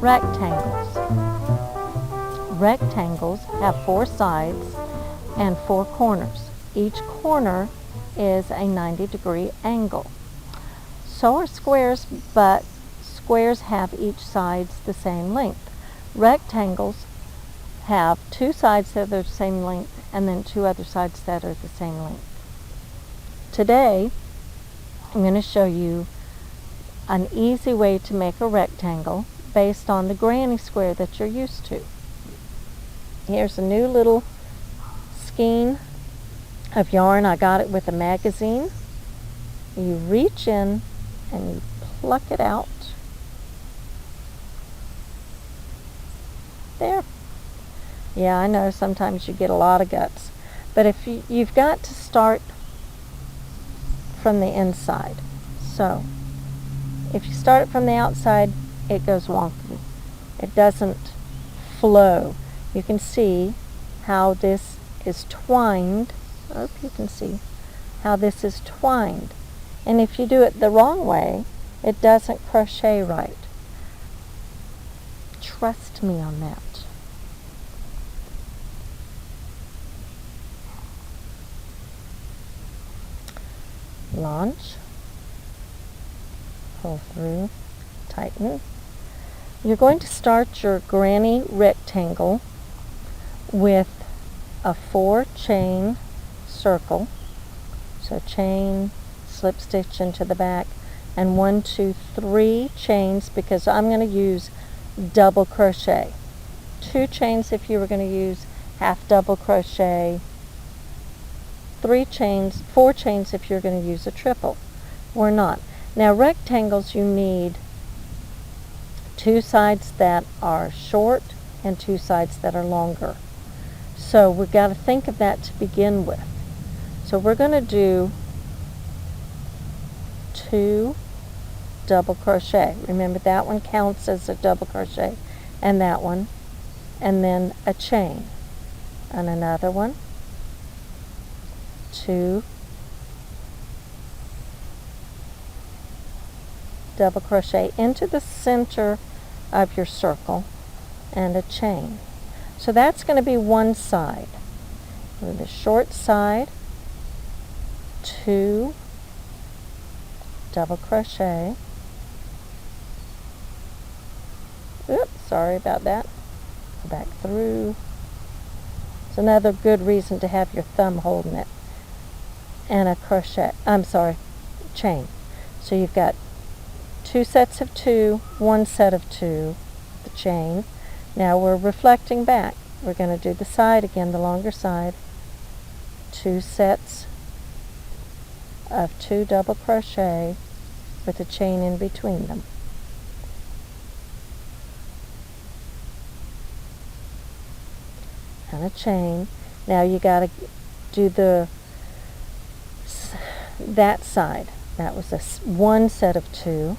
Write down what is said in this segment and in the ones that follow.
rectangles. Rectangles have 4 sides and 4 corners. Each corner is a 90-degree angle. So are squares, but squares have each sides the same length. Rectangles have 2 sides that are the same length and then 2 other sides that are the same length. Today, I'm going to show you an easy way to make a rectangle based on the granny square that you're used to. Here's a new little skein of yarn. I got it with a magazine. You reach in and you pluck it out. There. Yeah, I know sometimes you get a lot of guts, but if you've got to start from the inside. So if you start it from the outside, it goes wonky. It doesn't flow. You can see how this is twined. I hope you can see how this is twined. And if you do it the wrong way, it doesn't crochet right. Trust me on that. Launch, pull through, tighten. You're going to start your granny rectangle with a 4-chain circle. So chain, slip stitch into the back, and 1, 2, 3 chains because I'm going to use double crochet. 2 chains if you were going to use half double crochet. 4 chains if you're going to use a triple. We're not. Now rectangles, you need 2 sides that are short and 2 sides that are longer. So we've got to think of that to begin with. So we're going to do 2 double crochet. Remember that one counts as a double crochet, and that one, and then a chain, and another one, 2 double crochet into the center of your circle, and a chain. So that's going to be one side. With the short side, 2 double crochet. Oops, sorry about that. Go back through. It's another good reason to have your thumb holding it. And a chain. So you've got 2 sets of 2, 1 set of 2, the chain. Now we're reflecting back. We're going to do the side again, the longer side. 2 sets of 2 double crochet with a chain in between them. And a chain. Now you got to do that side. That was 1 set of 2.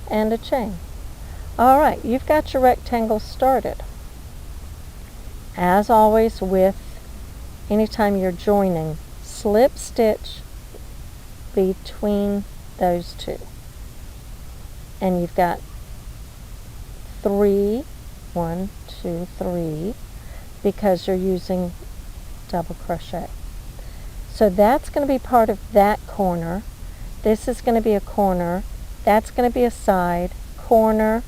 And a chain. All right, you've got your rectangle started. As always, with anytime you're joining, slip stitch between those 2. And you've got 3, 1, 2, 3, because you're using double crochet. So that's going to be part of that corner. This is going to be a corner. That's going to be a side, corner,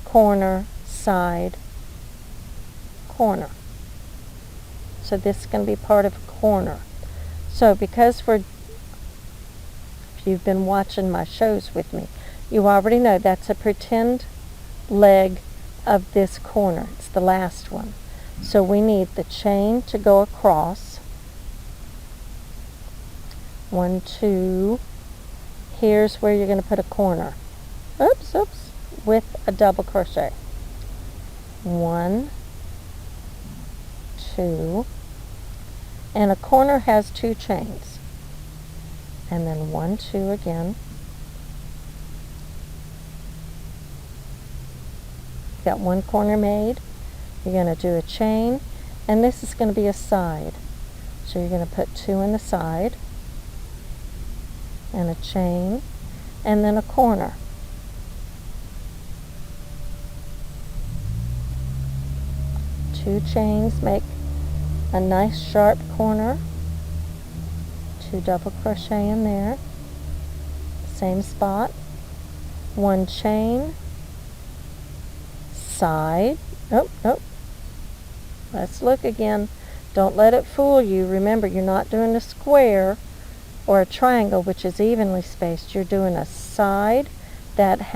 corner, side, corner. So this is going to be part of a corner. So because if you've been watching my shows with me, you already know that's a pretend leg of this corner. It's the last one. So we need the chain to go across. 1, 2. Here's where you're going to put a corner. Oops, with a double crochet. 1, 2, and a corner has 2 chains. And then 1, 2 again. Got 1 corner made. You're going to do a chain, and this is going to be a side. So you're going to put 2 in the side, and a chain, and then a corner. Two chains make a nice sharp corner. 2 double crochet in there, same spot, 1 chain, side, nope, let's look again. Don't let it fool you. Remember, you're not doing a square or a triangle which is evenly spaced. You're doing a side that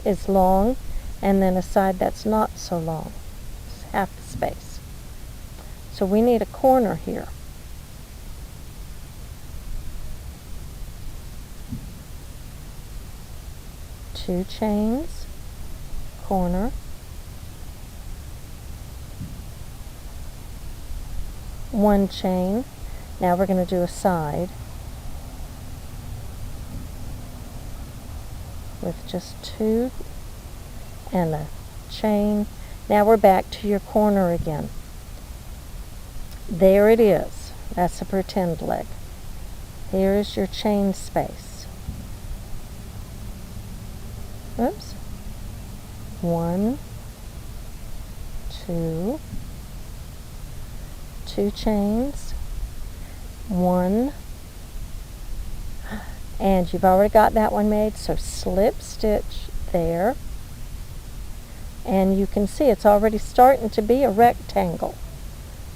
is long, and then a side that's not so long. It's half the space. So we need a corner here. Two chains, corner, 1 chain. Now we're going to do a side with just 2 and a chain. Now we're back to your corner again. There it is. That's a pretend leg. Here is your chain space. Oops. 1, 2, 2 chains, 1, and you've already got that one made, so slip stitch there, and you can see it's already starting to be a rectangle.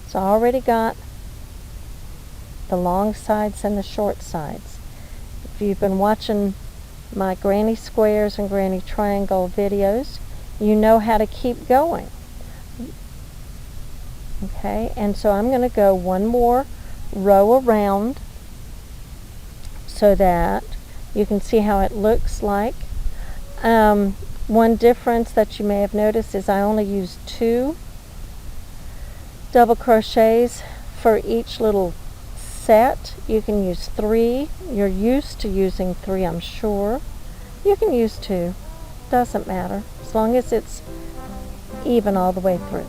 It's already got the long sides and the short sides. If you've been watching my granny squares and granny triangle videos, you know how to keep going. Okay, and so I'm going to go one more row around so that you can see how it looks like. One difference that you may have noticed is I only used 2 double crochets for each little set. You can use 3. You're used to using 3, I'm sure. You can use 2. Doesn't matter, as long as it's even all the way through.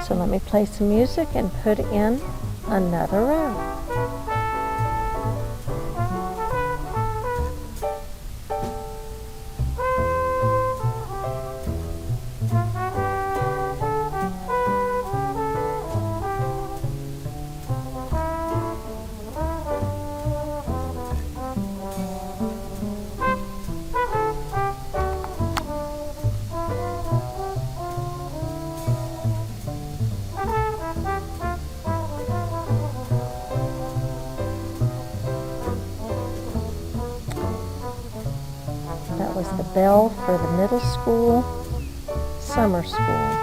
So let me play some music and put in another row. That was the bell for the middle school, summer school.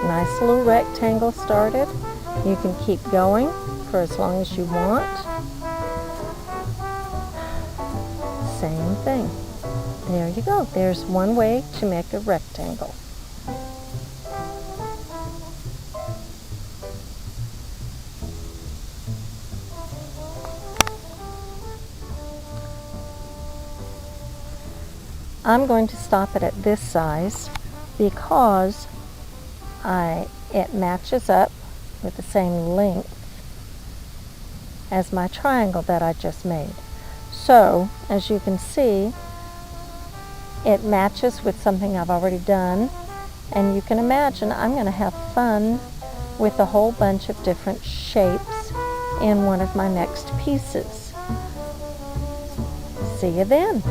Nice little rectangle started. You can keep going for as long as you want. Same thing. There you go. There's one way to make a rectangle. I'm going to stop it at this size because it matches up with the same length as my triangle that I just made. So, as you can see, it matches with something I've already done, and you can imagine I'm going to have fun with a whole bunch of different shapes in one of my next pieces. See you then.